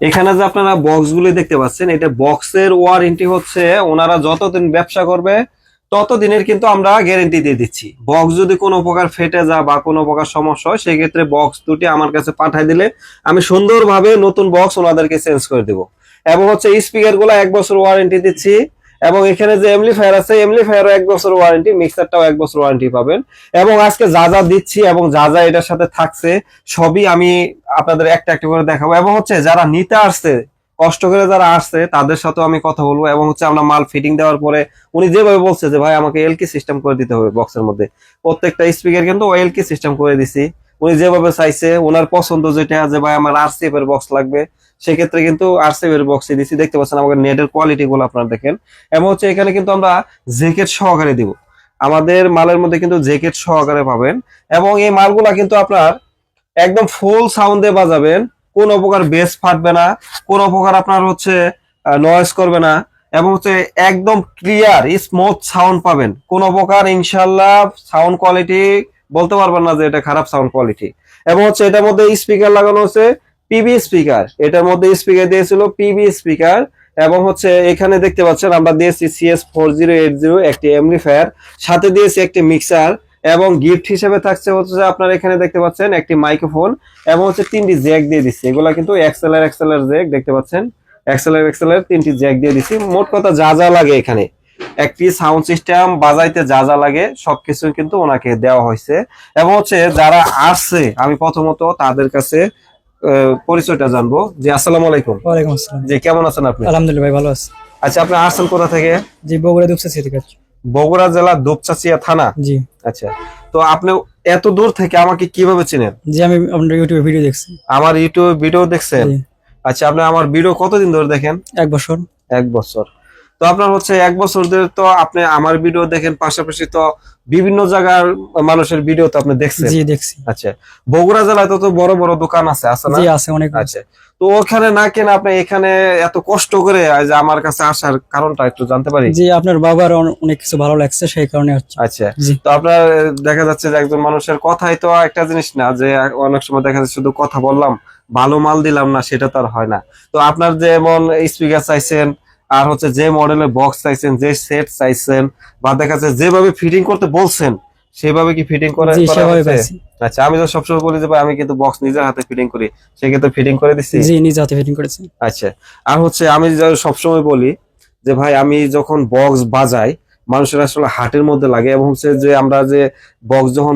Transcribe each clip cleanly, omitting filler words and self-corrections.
এখানে যে আপনারা বক্স গুলি দেখতে পাচ্ছেন, এটা বক্সের ওয়ারেন্টি হচ্ছে ওনারা যতদিন ব্যবসা করবে ততদিনের কিন্তু আমরা গ্যারেন্টি দিয়ে দিচ্ছি। বক্স যদি কোনো প্রকার ফেটে যায় বা কোনো প্রকার সমস্যা হয়, সেক্ষেত্রে বক্স দুটি আমার কাছে পাঠিয়ে দিলে আমি সুন্দরভাবে নতুন বক্স ওনাদেরকে চেঞ্জ করে দিব। এবং হচ্ছে স্পিকার গুলো 1 বছর ওয়ারেন্টি দিচ্ছি। এবং এখানে যে এমপ্লিফায়ার আছে, এমপ্লিফায়ারও 1 বছর ওয়ারেন্টি, মিক্সারটাও 1 বছর ওয়ারেন্টি পাবেন। এবং আজকে যা যা দিচ্ছি এবং যা যা এটার সাথে থাকছে সবই আমি আপনাদের একটা একটা করে দেখাবো। এবং হচ্ছে যারা নিতে আসছে, কষ্ট করে যারা আসছে, তাদের সাথেও আমি কথা বলবো। এবং হচ্ছে আমরা মাল ফিটিং দেওয়ার পরে উনি যেভাবে বলছে যে ভাই আমাকে এলকি সিস্টেম করে দিতে হবে বক্সের মধ্যে, প্রত্যেকটা স্পিকার কিন্তু এলকি সিস্টেম করে দিছি। উনি যেভাবে চাইছে, ওনার পছন্দ যেটা যে ভাই আমার আরসিএফ এর বক্স লাগবে, সেক্ষেত্রে কিন্তু আরসিএফ এর বক্সই দিছি। দেখতে পাচ্ছেন আমাদের নেটের কোয়ালিটি গুলো আপনারা দেখেন। এবং হচ্ছে এখানে কিন্তু আমরা জ্যাকেট সহকারে দিব, আমাদের মালের মধ্যে কিন্তু জ্যাকেট সহকারে পাবেন। এবং এই মালগুলা কিন্তু আপনার একদম ফুল সাউন্ডে বাজাবেন, কোনো প্রকার বেস ফাটবে না, কোনো প্রকার আপনার হচ্ছে নয়েজ করবে না। এবং হচ্ছে একদম ক্লিয়ার স্মুথ সাউন্ড পাবেন, কোনো প্রকার ইনশাল্লাহ সাউন্ড কোয়ালিটি বলতে পারবেন না যে এটা খারাপ সাউন্ড কোয়ালিটি। এবং হচ্ছে এটার মধ্যে স্পিকার লাগানো হচ্ছে পিবি স্পিকার, এটার মধ্যে স্পিকার দিয়েছিল পিবি স্পিকার। এবং হচ্ছে এখানে দেখতে পাচ্ছেন আমরা দিয়েছি CS4080 একটি এমপ্লিফায়ার, সাথে দিয়েছি একটি মিক্সার। এবং গিফট হিসেবে থাকছে হচ্ছে আপনার এখানে দেখতে পাচ্ছেন একটি মাইক্রোফোন। এবং হচ্ছে 3টি জ্যাক দিয়ে দিচ্ছি, এগুলা কিন্তু এক্সএলআর জ্যাক দেখতে পাচ্ছেন, এক্সএলআর 3টি জ্যাক দিয়ে দিচ্ছি। মোট কথা যা যা লাগে এখানে একটি সাউন্ড সিস্টেম বাজাইতে যা যা লাগে সবকিছু কিন্তু ওনাকে দেওয়া হয়েছে। এবং হচ্ছে যারা আসছে আমি প্রথমত তাদের কাছে পরিচয়টা জানবো। জি আসসালামু আলাইকুম। ওয়ালাইকুম আসসালাম। জি কেমন আছেন আপনি? আলহামদুলিল্লাহ ভাই, ভালো আছি। আচ্ছা, আপনি আসছেন কোথা থেকে? জি, বগুড়া দুপচাচিয়া থেকে আসছি। বগুড়া জেলা দুপচাঁচিয়া থানা। জি। আচ্ছা, তো আপনি এত দূর থেকে আমাকে কিভাবে চিনেন? জি, আমি আপনার ইউটিউবে ভিডিও দেখছি। আমার ইউটিউবে ভিডিও দেখছেন? জি। আচ্ছা, আপনি আমার ভিডিও কতদিন ধরে দেখেন? 1 বছর। 1 বছর। তো আপনার হচ্ছে 1 বছর ধরে তো আপনি আমার ভিডিও দেখেন, পাশাপাশি তো বিভিন্ন জায়গার মানুষের ভিডিও তো আপনি দেখছেন। জি, দেখছি। আচ্ছা, বগুড়া জেলায় তো বড় বড় দোকান আছে না? জি, আছে অনেক। আচ্ছা, তো ওখানে না কেন আপনি এখানে এত কষ্ট করে যে আমার কাছে আসার কারণটা একটু জানতে পারি? জি, আপনার বাবার অনেক কিছু ভালো লাগছে, সেই কারণে হচ্ছে। আচ্ছা, জি। তো আপনার দেখা যাচ্ছে যে একজন মানুষের কথাই তো একটা জিনিস না, যে অনেক সময় দেখা যাচ্ছে শুধু কথা বললাম, ভালো মাল দিলাম না, সেটা তো আর হয় না। তো আপনার যেমন স্পিকার চাইছেন, আর হচ্ছে যে মডেলের বক্স চাইছেন, যে সেট চাইছেন, বা দেখা যাচ্ছে যেভাবে ফিটিং করতে বলছেন সেভাবে কি ফিটিং করা জি, করা সেভাবে হয়েছে? পাইছি। আচ্ছা, আমি তো সবসময় বলি যে ভাই আমি কিন্তু বক্স নিজের হাতে ফিটিং করি, সেক্ষেত্রে ফিটিং করে দিচ্ছি। জি, নিজে হাতে ফিটিং করেছি। আচ্ছা, আর হচ্ছে আমি সবসময় বলি যে ভাই আমি যখন বক্স বাজাই মানুষের আসলে হার্টের মধ্যে লাগে। এবং হচ্ছে যে আমরা যে বক্স যখন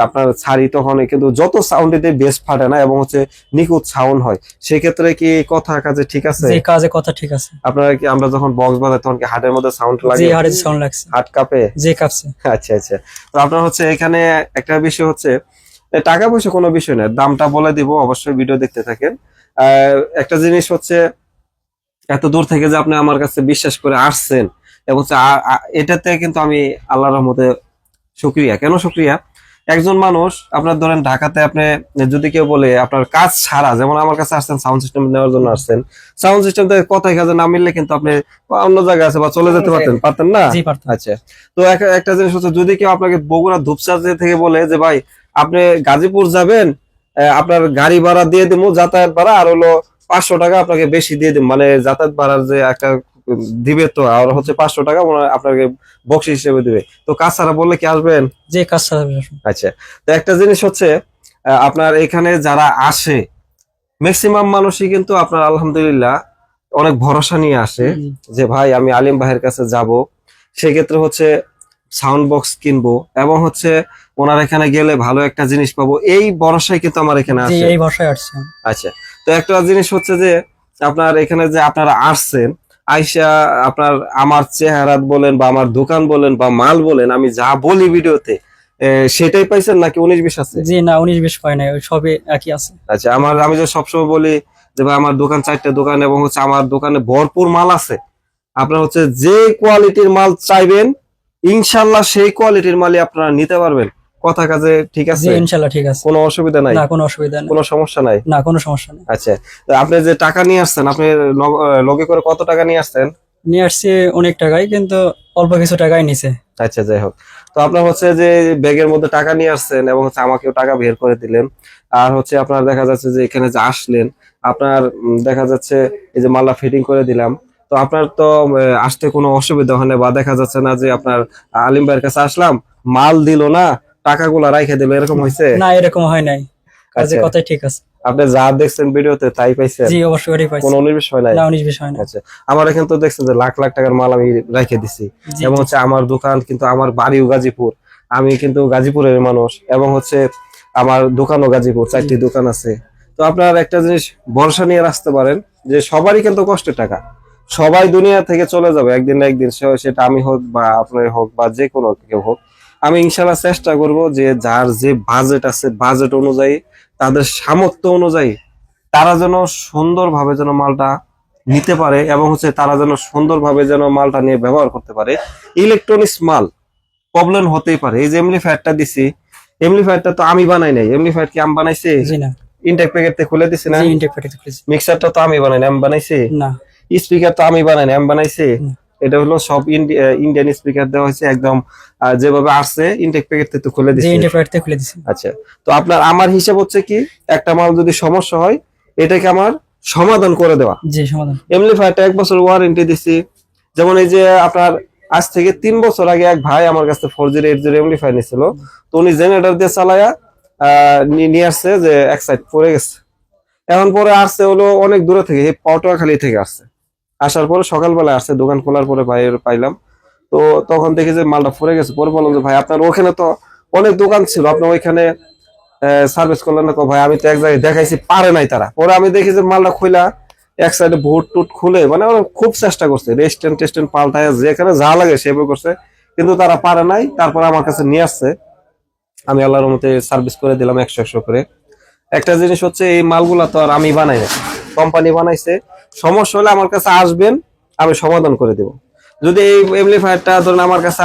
আপনার ছাড়ি তখন কিন্তু যত সাউন্ডে বেস ফাটে না, এবং হচ্ছে নিখুঁত সাউন্ড হয়। সেক্ষেত্রে কি কথা কাজে ঠিক আছে? জি, কাজে কথা ঠিক আছে। আপনারা কি, আমরা যখন বক্স বাজাই তখন কি হার্টের মধ্যে সাউন্ড লাগে? জি, হার্টে সাউন্ড লাগছে। হার্ট কাঁপে? জি, কাঁপছে। আচ্ছা আচ্ছা, তো আপনার হচ্ছে এখানে একটা বিষয় হচ্ছে টাকা পয়সা কোনো বিষয় না, দামটা বলে দিব, অবশ্যই ভিডিও দেখতে থাকেন। একটা জিনিস হচ্ছে এত দূর থেকে যে আপনি আমার কাছে বিশ্বাস করে আসছেন, এবং এটাতে কিন্তু আমি আল্লাহর রহমতে শুকরিয়া। কেন শুকরিয়া? একজন মানুষ আপনার ধরেন ঢাকাতে আপনি যদি কেউ বলে আপনার কাজ ছাড়া, যেমন আমার কাছে আসছেন সাউন্ড সিস্টেম নেওয়ার জন্য আসছেন, সাউন্ড সিস্টেম থেকে কথায় কাজে না মিললে কিন্তু আপনি অন্য জায়গায় আছে বা চলে যেতে পারতেন না? জি, পারতাম। আচ্ছা, তো একটা জিনিস হচ্ছে যদি কেউ আপনাকে বগুড়া ধূপচাঁচিয়া থেকে বলে যে ভাই আপনি গাজীপুর যাবেন, আপনার গাড়ি ভাড়া দিয়ে দেবো, যাতায়াত ভাড়া আর হলো 500 টাকা আপনাকে বেশি দিয়ে দিব, মানে যাতায়াত ভাড়ার যে একটা দিবে, তো আর হচ্ছে 500 টাকা আপনাকে বকশিস হিসেবে দিবে। তো কাজ ছাড়া বললে কি আসবেন? যে কাজ ছাড়া। আচ্ছা, তো একটা জিনিস হচ্ছে আপনার এখানে যারা আসে ম্যাক্সিমাম মানুষই কিন্তু আপনার আলহামদুলিল্লাহ অনেক ভরসা নিয়ে আসে যে ভাই আমি আলিম ভাইয়ের কাছে যাব, সেক্ষেত্রে হচ্ছে সাউন্ড বক্স কিনবো, এবং হচ্ছে ওনার এখানে গেলে ভালো একটা জিনিস পাবো, এই ভরসায় কিন্তু আমার এখানে জি, আসে। এই ভাষায় আসছে। আচ্ছা, তো একটা জিনিস হচ্ছে যে আপনার এখানে যে আপনারা আসছেন, আইসা আপনার আমার চেহারা বলেন বা আমার দোকান বলেন বা মাল বলেন, আমি যা বলি ভিডিওতে সেটাই পাইছেন নাকি 19-20 আছে? জি না, 19-20 পায় নাই, সবই একই আছে। আচ্ছা, আমি যে সবসময় বলি যে ভাই আমার দোকান 4টা দোকান, এবং হচ্ছে আমার দোকানে ভরপুর মাল আছে। আপনার হচ্ছে যে কোয়ালিটির মাল চাইবেন ইনশাল্লাহ সেই কোয়ালিটির মালই আপনারা নিতে পারবেন। কথা কাজে ঠিক জি, আছে? ইনশাআল্লাহ ঠিক আছে। কোনো অসুবিধা নাই? না, কোনো অসুবিধা নেই। কোনো সমস্যা নাই? না, কোনো সমস্যা নেই। আচ্ছা, তো আপনি যে টাকা নিয়ে আসছেন, আপনি লগে করে কত টাকা নিয়ে আসছেন? নিয়ে আসছি অনেক টাকাই, কিন্তু অল্প কিছু টাকাই নিছে। আচ্ছা, যাই হোক, তো আপনার হচ্ছে যে ব্যাগের মধ্যে টাকা নিয়ে আসছেন, এবং হচ্ছে আমাকেও টাকা বের করে দিলেন। আর হচ্ছে আপনার দেখা যাচ্ছে যে এখানে যে আসলেন, আপনার দেখা যাচ্ছে এই যে মালটা ফিটিং করে দিলাম, তো আপনার তো আসতে কোনো অসুবিধা হয় না, বা দেখা যাচ্ছে না যে আপনার আলিম ভাইয়ের কাছে আসলাম, মাল দিল না, টাকাগুলা রাইখে দিল, এরকম হয়েছে? না, এরকম হয় নাই, কাজে আচ্ছা, কথাই ঠিক আছে। আপনি যা দেখছেন ভিডিওতে তাই পাইছেন? জি, অবশ্যই ওটাই পাইছি। কোনো 19 হয় নাই? না, 19-20 হয় না। আচ্ছা, আমার এখানে তো দেখছেন যে লাখ লাখ টাকার মাল আমি রেখে দিছি, জি, এবং জি। হচ্ছে আমার দোকান কিন্তু, আমার বাড়িও গাজীপুর, আমি কিন্তু গাজীপুরের মানুষ, এবং হচ্ছে আমার দোকানও গাজীপুর, 4টি দোকান আছে। তো আপনার একটা জিনিস ভরসা নিয়ে আসতে পারেন যে সবারই কিন্তু কষ্টের টাকা, সবাই দুনিয়া থেকে চলে যাবে একদিন না একদিন, সেটা আমি হোক বা আপনার হোক বা যে কোনো কেউ হোক। আমি ইনশাল্লাহ চেষ্টা করব যে যার যে বাজেট আছে, বাজেট অনুযায়ী, তাদের সামর্থ্য অনুযায়ী তারা যেন সুন্দরভাবে যেন মালটা নিতে পারে, এবং হচ্ছে তারা যেন সুন্দরভাবে যেন মালটা নিয়ে ব্যবহার করতে পারে। ইলেকট্রনিক্স মাল প্রবলেম হতেই পারে। এই যে এমপ্লিফায়ারটা দিছি, এমপ্লিফায়ারটা তো আমি বানাই নাই, এমপ্লিফায়ার কি আমি বানাইছি? জি না। ইনটেক প্যাকেট থেকে খুলে দিছি না? জি, ইনটেক প্যাকেজ খুলেছি। মিক্সারটা তো আমি বানাই না, আমি বানাইছি? না। স্পিকার তো আমি বানাই না, আমি বানাইছি? হুম। এটা হলো সব ইন্ডিয়ান স্পিকার দেওয়া হয়েছে একদম, যেভাবে আসছে ইনটেক প্যাকেট থেকে তো খুলে জি, দিছি। ইনটেক প্যাকেজ থেকে খুলে দিছি। আচ্ছা, তো আপনার আমার হিসাব হচ্ছে কি, একটা মাল যদি সমস্যা হয় এটাকে আমার সমাধান করে দেওয়া। জি, সমাধান। এমপ্লিফায়ারটা 1 বছর ওয়ারেন্টি দিছি। যেমন এই যে আপনার আজ থেকে 3 বছর আগে এক ভাই আমার কাছে 4080 এমপ্লিফায়ার নিছিল, তো উনি জেনারেটর দিয়ে চালায়া নিয়ে আসছে, যে এক সাইড পড়ে গেছে। এখন পরে আসছে হলো অনেক দূরে থেকে, এই পটুয়াখালী থেকে আসছে। আসার পরে সকালবেলা আসছে, দোকান খোলার পরে ভাইয়ের পাইলাম, তো তখন দেখি যে মালটা পড়ে গেছে। পরে বললাম যে ভাই আপনার ওখানে তো অনেক দোকান ছিল, আপনার ওইখানে সার্ভিস করলেন না? ভাই আমি তো এক জায়গায় দেখাইছি, পারে নাই তারা। পরে আমি দেখি যে মালটা খুলা এক সাইডে ভোট টুট খুলে, মানে ওরা খুব চেষ্টা করছে, রেস্টেন্ট টেস্টেন্ট পাল্টায় যেখানে যা লাগে সেভাবে করছে, কিন্তু তারা পারে নাই। তারপর আমার কাছে নিয়ে আসছে, আমি আল্লাহর মতে সার্ভিস করে দিলাম 100 করে। একটা জিনিস হচ্ছে, এই মালগুলা তো আর আমি বানাই না, কোম্পানি বানাইছে। সমস্যা হলে আমার কাছে আসবেন, আমি সমাধান করে দেব। যদি এই এমপ্লিফায়ারটা ধরুন আমার কাছে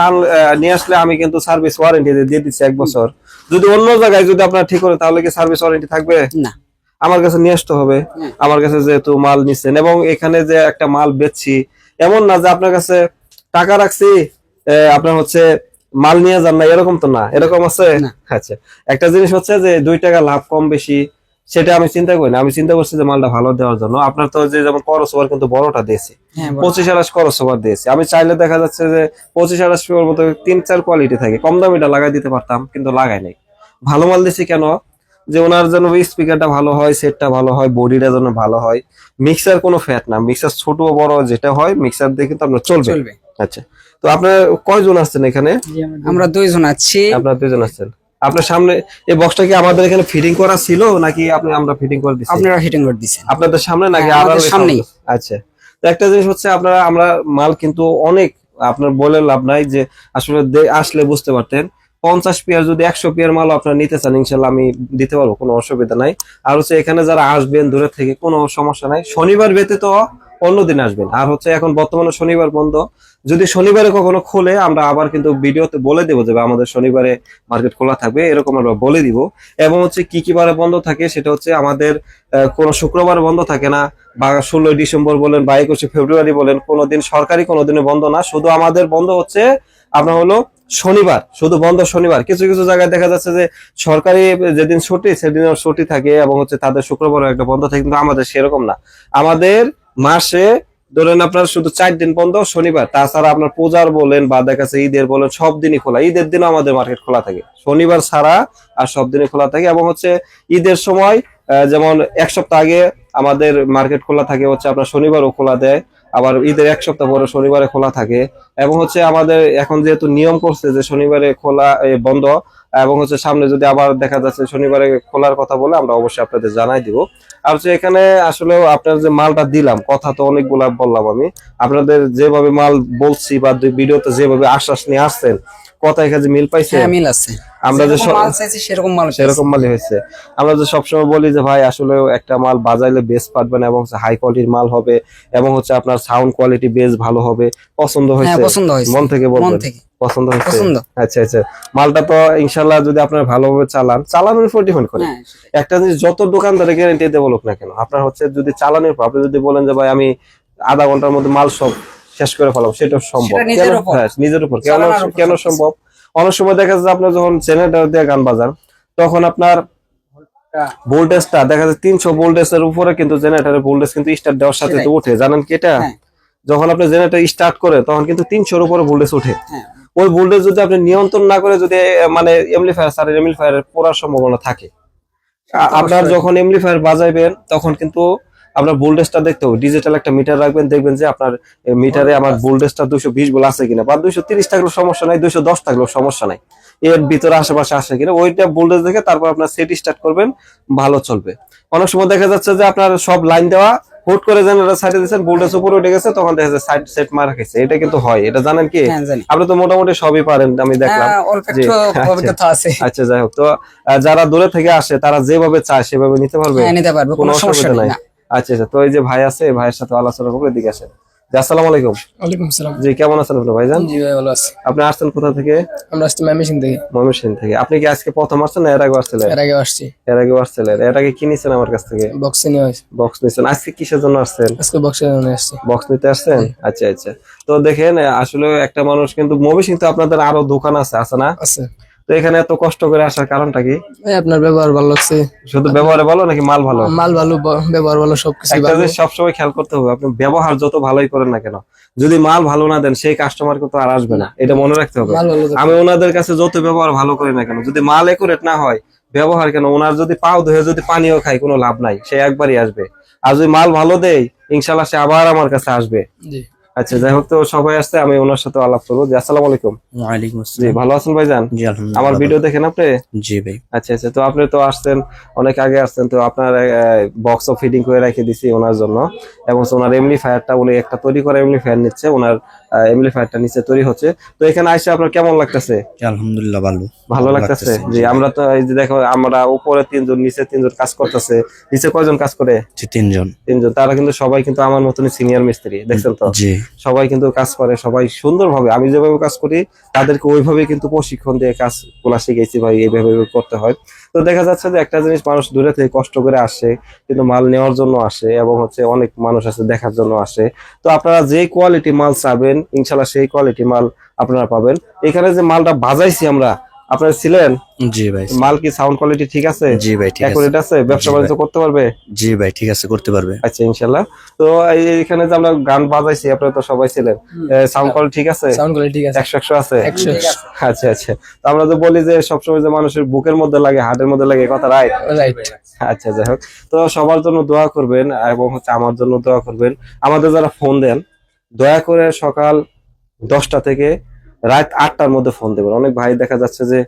নিয়ে আসলে, আমি কিন্তু সার্ভিস ওয়ারেন্টি দিয়ে দিচ্ছি 1 বছর। যদি অন্য জায়গায় যদি আপনার ঠিক করে, তাহলে কি সার্ভিস ওয়ারেন্টি থাকবে? না। আমার কাছে নিয়ে আসতে হবে। আমার কাছে যেহেতু মাল নিচ্ছেন, এবং এখানে যে একটা মাল বেচছি, এমন না যে আপনার কাছে টাকা রাখছি আপনার হচ্ছে মাল নিয়ে যান না, এরকম তো না, এরকম আছে? না। আচ্ছা, একটা জিনিস হচ্ছে যে 2 টাকা লাভ কম বেশি, সেটা আমি চিন্তা করি না। আমি চিন্তা করছি যে মালটা ভালো দেওয়ার জন্য। আপনার তো যে যেমন করস ওভার কিন্তু বড়টা দিয়েছি, হ্যাঁ, 25 করস ওভার দিয়েছি। আমি চাইলে দেখা যাচ্ছে যে 25 মতো 3-4 কোয়ালিটি থাকে, কম দামিটা লাগাই দিতে পারতাম, কিন্তু লাগাই নাই। ভালো মাল দিছি কেন? যে ওনার যেন স্পিকারটা ভালো হয়, সেটটা ভালো হয়, বডিটা যেন ভালো হয়। মিক্সার কোনো ফ্যাট না, মিক্সার ছোট বড় যেটা হয়, মিক্সার দিয়ে কিন্তু আপনার চলবে। চলবে। আচ্ছা, তো আপনার কয়জন আসছেন এখানে? জি, আমরা 2 জন আছি। আপনার 2 জন আসছেন। আপনার সামনে এই বক্সটা কি আমাদের এখানে ফিটিং করা ছিল, নাকি আমরা ফিটিং করে দিছি? আপনারা হিটিং করে দিছেন। আপনাদের সামনে নাকি হ্যাঁ, আমাদের আড়ালে সামনেই। আচ্ছা, তো একটা জিনিস হচ্ছে, আমরা মাল কিন্তু অনেক, আপনার বলে লাভ নাই, যে আসলে আসলে বুঝতে পারতেন। 50 পেয়ার যদি 100 পেয়ার মাল আপনার নিতে চান, ইনশাল্লাহ আমি দিতে পারবো, কোনো অসুবিধা নাই। আর হচ্ছে এখানে যারা আসবেন দূরে থেকে, কোনো সমস্যা নাই। শনিবার ব্যতীত অন্যদিন আসবেন। আর হচ্ছে এখন বর্তমানে শনিবার বন্ধ, যদি শনিবারে কখনো খোলে, আমরা আবার কিন্তু ভিডিওতে বলে দেবো যে আমাদের শনিবারে মার্কেট খোলা থাকবে, এরকম আমরা বলে দিব। এবং হচ্ছে কি কি বারে বন্ধ থাকে, সেটা হচ্ছে আমাদের কোনো শুক্রবার বন্ধ থাকে না, বা 16 ডিসেম্বর বলেন বা 21 ফেব্রুয়ারি বলেন, কোনোদিন সরকারি কোনোদিনে বন্ধ না। শুধু আমাদের বন্ধ হচ্ছে আপনার হলো শনিবার, শুধু বন্ধ শনিবার। কিছু কিছু জায়গায় দেখা যাচ্ছে যে সরকারি যেদিন ছুটি সেদিনও ছুটি থাকে, এবং হচ্ছে তাদের শুক্রবারও একটা বন্ধ থাকে, কিন্তু আমাদের সেরকম না। আমাদের মাসে ধরেন আপনার শুধু 4 দিন বন্ধ, শনিবার। তাছাড়া আপনার পূজার বলেন বা দেখা যাচ্ছে ঈদের বলেন, সব দিনই খোলা। ঈদের দিনও আমাদের মার্কেট খোলা থাকে, শনিবার ছাড়া আর সব দিনই খোলা থাকে। এবং হচ্ছে ঈদের সময় যেমন 1 সপ্তাহ আগে আমাদের মার্কেট খোলা থাকে, হচ্ছে আপনার শনিবারও খোলা দেয়, আবার ঈদের 1 সপ্তাহ পরে শনিবারে খোলা থাকে। এবং হচ্ছে আমাদের এখন যেহেতু নিয়ম করছে যে শনিবারে খোলা বন্ধ, এবং হচ্ছে সামনে যদি আবার দেখা যাচ্ছে শনিবারে খোলার কথা বলে, আমরা অবশ্যই আপনাদের জানাই দিব। আর হচ্ছে এখানে আসলে আপনার যে মালটা দিলাম, কথা তো অনেকগুলা বললাম আমি, আপনাদের যেভাবে মাল বলছি বা ভিডিওতে যেভাবে আশ্বাস নিয়ে আসছেন, কথায় কাজে মিল পাইছে? হ্যাঁ, মিল আছে। আমরা যে যেরকম মাল চাইছি সেরকম মাল সেরকম মালই হয়েছে। আমরা যে সবসময় বলি যে ভাই আসলে একটা মাল বাজাইলে বেস পাঠবেন, এবং হাই কোয়ালিটির মাল হবে, এবং হচ্ছে আপনার সাউন্ড কোয়ালিটি বেশ ভালো হবে। পছন্দ হ্যাঁ, হয়েছে? পছন্দ হয়েছে। মন থেকে মন বলবেন থেকে। পছন্দ হয়েছে? পছন্দ। আচ্ছা আচ্ছা, মালটা তো ইনশাল্লাহ যদি আপনার ভালোভাবে চালানোর উপর ডিপেন্ড করে। হ্যাঁ, একটা জিনিস, যত দোকানদারে গ্যারান্টি দিয়ে বলুক না কেন, আপনার হচ্ছে যদি চালানোর পর আপনি যদি বলেন যে ভাই আমি আধা ঘন্টার মধ্যে মাল সব শেষ করে ফেলাম, সেটা সম্ভব? সেটা নিজের উপর। হ্যাঁ, নিজের উপর। চালানোর উপর কেন সবকিছু। সম্ভব? অনেক সময় দেখা যাচ্ছে আপনার যখন জেনারেটর দিয়ে গান বাজান, তখন আপনার ভোল্টেজটা দেখা যাচ্ছে 300 ভোল্টেজের উপরে কিন্তু জেনারেটরের ভোল্টেজ কিন্তু স্টার্ট দেওয়ার সাথে তো সেটাই। ওঠে, জানেন কি এটা? হ্যাঁ। যখন আপনি জেনারেটর স্টার্ট করে তখন কিন্তু 300 উপরে ভোল্টেজ ওঠে। হ্যাঁ। ওই ভোল্টেজ যদি আপনি নিয়ন্ত্রণ না করে যদি মানে এমপ্লিফায়ার পড়ার সম্ভাবনা থাকে। আপনার যখন এমপ্লিফায়ার বাজাইবেন তখন কিন্তু আপনার ভোল্টেজটা দেখতে হবে, ডিজিটাল একটা মিটার রাখবেন, দেখবেন যে আপনার মিটারে আমার ভোল্টেজটা 220 ভোল্ট আছে কিনা, বা 230 থাকলেও সমস্যা নাই, 210 থাকলেও সমস্যা নাই, এর ভিতরে আশেপাশে আসে কিনা ওইটা ভোল্টেজ দেখে তারপর আপনার সেট স্টার্ট করবেন, ভালো চলবে। অনেক সময় দেখা যাচ্ছে যে আপনার সব লাইন দেওয়া, হুট করে জেনারেটর সাইডে দিয়েছেন, ভোল্টেজ উপরে উঠে গেছে, তখন দেখা যাচ্ছে সাইড সেট মারা খেয়েছে। এটা কিন্তু হয়, এটা জানেন কি? হ্যাঁ, জানি। আপনি তো মোটামুটি সবই পারেন আমি দেখলাম। হ্যাঁ, অল্প জি, একটু আচ্ছা। অভিজ্ঞতা আছে। আচ্ছা, যাই হোক, তো যারা দূরে থেকে আসে তারা যেভাবে চায় সেভাবে নিতে পারবে, হ্যাঁ, নিতে পারবে, কোনো সমস্যা অসুবিধা নেই নাই। না। আচ্ছা আচ্ছা, তো এই যে ভাই আছে, এই ভাইয়ের সাথে আলোচনা করবো, এদিকে আসেন। জি, আসসালামু আলাইকুম। ওয়ালাইকুম আসসালাম। জি, কেমন আছেন আপনি ভাইজান? জি ভাই, ভালো আছি। আপনি আসছেন কোথা থেকে? আমরা আসছি ময়মনসিংহ থেকে। ময়মনসিংহ থেকে। আপনি কি আজকে প্রথম আসছেন না এর আগে আসছিলেন? এর আগে আসছি, এর আগে আসছিলেন। এর আগে কি নিছেন আমার কাছ থেকে? বক্সে নিয়ে আসছি। বক্স নিছেন। আজকে কিসের জন্য আসছেন? আজকে বক্সে নিয়ে আসছি। বক্স নিতে আসছেন? আচ্ছা আচ্ছা। তো দেখেন, আসলে একটা মানুষ কিন্তু ময়মনসিংহ তো আপনাদের আরো দোকান আছে, আছে না? আছে। তো এখানে এত কষ্ট করে আসার কারণটা কি? এই আপনার ব্যবহার ভালো লাগছে, শুধু ব্যবহারে ভালো নাকি মাল ভালো? মাল ভালো, ব্যবহার ভালো, সবকিছু একটা ভালো। জিনিস সবসময় খেয়াল করতে হবে, আপনি ব্যবহার যত ভালোই করেন না কেন, যদি মাল ভালো না দেন সেই কাস্টমার কিন্তু আর আসবে না, এটা মনে রাখতে হবে। মাল ভালো আমি ওনাদের কাছে যত ব্যবহার ভালো করি না কেন, যদি মাল একুরেট না হয়, ব্যবহার কেন, ওনার যদি পাও ধুয়ে যদি পানিও খাই কোনো লাভ নাই, সে একবারই আসবে। আর যদি মাল ভালো দেই, ইনশাল্লাহ সে আবার আমার কাছে আসবে। জি। আচ্ছা, যাই হোক, তো সবাই আসছে, আমি ওনার সাথে আলাপ করবো। জি, আসসালামু আলাইকুম। ওয়ালাইকুম জি, আসসালাম। ভালো আছেন ভাইজান? জি আলহামদুলিল্লাহ। আমার ভিডিও দেখেন আপনি? জি ভাই। আচ্ছা আচ্ছা, তো আপনি তো আসছেন অনেক আগে আসছেন, তো আপনার বক্স অফ ফিটিং করে রেখে দিছি ওনার জন্য, এবং ওনার এমপ্লিফায়ারটা উনি একটা তৈরি করা এমপ্লিফায়ার নিচ্ছে, ওনার এমপ্লিফায়ারটা নিচে তৈরি হচ্ছে। তো এখানে আইসে আপনার কেমন লাগতেছে? জি আলহামদুলিল্লাহ, ভালো ভালো লাগতেছে। জি, আমরা তো এই যে দেখো, আমরা উপরে 3 জন, নিচে 3 জন কাজ করতেছে। নিচে কয়জন কাজ করে? জি 3 জন। 3 জন। তারা কিন্তু সবাই কিন্তু আমার মতনই সিনিয়র মিস্ত্রি, দেখছেন তো? জি সবাই কিন্তু কাজ করে, সবাই সুন্দরভাবে, আমি যেভাবে কাজ করি তাদেরকে ওইভাবে কিন্তু প্রশিক্ষণ দিয়ে কাজ গুলা শিখেছি ভাই, এইভাবে করতে হয়। তো দেখা যাচ্ছে যে একটা জিনিস, মানুষ দূরে থেকে কষ্ট করে আসে, কিন্তু মাল নেওয়ার জন্য আসে, এবং হচ্ছে অনেক মানুষ আছে দেখার জন্য আসে। তো আপনারা যে কোয়ালিটি মাল চাবেন, ইনশাল্লাহ সেই কোয়ালিটি মাল আপনারা পাবেন। এখানে যে মালটা বাজাইছি আমরা, আপনারা ছিলেন, জি ভাই। মাল কি সাউন্ড কোয়ালিটি ঠিক আছে? জি ভাই ঠিক আছে। অ্যাকুরেট আছে? ব্যবসা জি বাণিজ্য ভাই। করতে পারবে? জি ভাই ঠিক আছে, করতে পারবে। আচ্ছা, ইনশাল্লাহ। তো এখানে যে আমরা গান বাজাইছি, আপনারা তো সবাই ছিলেন, সাউন্ড কোয়ালিটি ঠিক আছে? সাউন্ড কোয়ালিটি ঠিক আছে। 100 আছে? 100। আচ্ছা আচ্ছা। তো আমরা তো বলি যে সবসময় যে মানুষের বুকের মধ্যে লাগে, হার্টের মধ্যে লাগে, কথা রাইট? রাইট। আচ্ছা, যাই হোক, তো সবার জন্য দোয়া করবেন, এবং হচ্ছে আমার জন্য দোয়া করবেন। আমাদের যারা ফোন দেন, দয়া করে সকাল 10টা থেকে রাত 8টার মধ্যে ফোন দেবেন। অনেক ভাই দেখা যাচ্ছে যে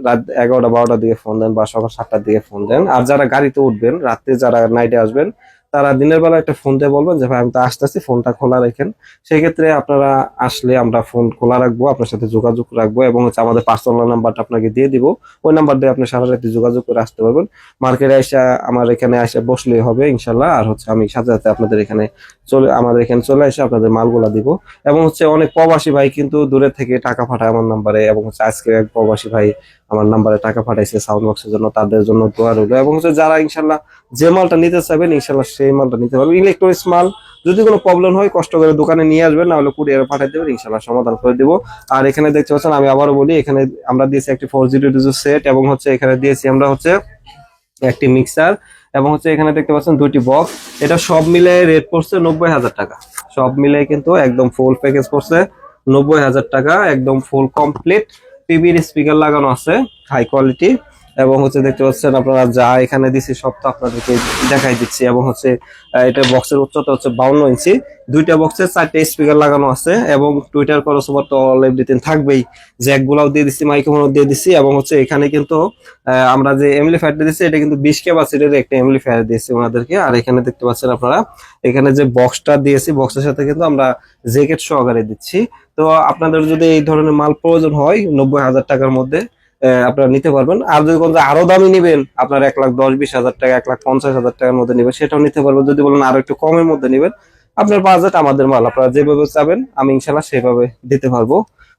রাত 11টা 12টার দিকে ফোন দেন, বা সকাল 7টার দিকে ফোন দেন। আর যারা গাড়িতে উঠবেন, রাত্রে যারা নাইটে আসবেন, তারা দিনের বেলা একটা ফোন দিয়ে বলবেন যে ভাই আমি তো আসতেছি, ফোনটা খোলা রাখেন। সেই ক্ষেত্রে আপনারা আসলে আমরা ফোন খোলা রাখবো, আপনার সাথে যোগাযোগ রাখবো, এবং হচ্ছে আমাদের পার্সোনাল নাম্বারটা আপনাকে দিয়ে দিব। ওই নাম্বার দিয়ে আপনি সারা রাতে যোগাযোগ করে আসতে পারবেন। মার্কেটে এসে আমার এখানে এসে বসলেই হবে ইনশাল্লাহ। আর হচ্ছে আমি সাথে সাথে আপনাদের এখানে আমাদের এখানে চলে এসে আপনাদের মালগুলা দিব। এবং হচ্ছে অনেক প্রবাসী ভাই কিন্তু দূরে থেকে টাকা পাঠায় আমার নাম্বারে, এবং হচ্ছে আজকে এক প্রবাসী ভাই আমার নাম্বারে টাকা পাঠাইছে সাউন্ড বক্সের জন্য, তাদের জন্য দোয়া রইলো। এবং হচ্ছে যারা ইনশাল্লাহ যে মালটা নিতে চাইবেন, ইনশাল্লাহ সেই মালটা নিতে পারবেন। ইলেকট্রনিক্স মাল যদি কোনো প্রবলেম হয়, কষ্ট করে দোকানে নিয়ে আসবেন, না হলে কুরিয়ারে পাঠিয়ে দেবেন, ইনশাল্লাহ সমাধান করে দিব। আর এখানে দেখতে পাচ্ছেন, আমি আবারও বলি, এখানে আমরা দিয়েছি একটি 402 সেট, এবং হচ্ছে এখানে দিয়েছি আমরা হচ্ছে একটি মিক্সার, এবং হচ্ছে এখানে দেখতে পাচ্ছেন 2টি বক্স। এটা সব মিলে রেট পড়ছে 90,000 টাকা। সব মিলে কিন্তু একদম ফুল প্যাকেজ পড়ছে 90,000 টাকা, একদম ফুল কমপ্লিট। টিভির স্পিকার লাগানো আছে হাই কোয়ালিটি, এবং হচ্ছে দেখতে পাচ্ছেন আপনারা যা এখানে দিছি সব তো আপনাদেরকে দেখাই দিচ্ছি। এবং হচ্ছে এটা বক্সের উচ্চতা হচ্ছে 52 ইঞ্চি। 2টা বক্সে 4টে স্পিকার লাগানো আছে, এবং টুইটার ক্রসওভার তো অল এভরিথিং থাকবেই। জ্যাক গুলাও দিয়ে দিচ্ছি, মাইক্রোফোনও দিয়ে দিচ্ছি, এবং হচ্ছে এখানে কিন্তু আমরা যে এমপ্লিফায়ারটা দিচ্ছি, এটা কিন্তু 20 ক্যাপাসিটির একটা এমপ্লিফায়ার দিয়েছি ওনাদেরকে। আর এখানে দেখতে পাচ্ছেন আপনারা, এখানে যে বক্সটা দিয়েছি, বক্সের সাথে কিন্তু আমরা জ্যাকেট সহকারে দিচ্ছি। তো আপনাদের যদি এই ধরনের মাল প্রয়োজন হয় 90,000 টাকার মধ্যে, আপনারা নিতে পারবেন। আর যদি কোনো আরো দামি নিবেন, আপনার 1,10,20,000 টাকা, 1,50,000 টাকার মধ্যে নিবেন, সেটাও নিতে পারবেন। যদি বলেন আরো একটু কমের মধ্যে নিবেন, আপনার বাজেট আমাদের মাল, আপনারা যেভাবে চাবেন আমি ইনশাল্লাহ সেভাবে দিতে পারবো।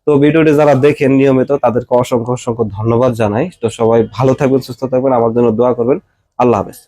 তো ভিডিওটি যারা দেখেন নিয়মিত, তাদেরকে অসংখ্য অসংখ্য ধন্যবাদ জানাই। তো সবাই ভালো থাকবেন, সুস্থ থাকবেন, আমার জন্য দোয়া করবেন। আল্লাহ হাফেজ।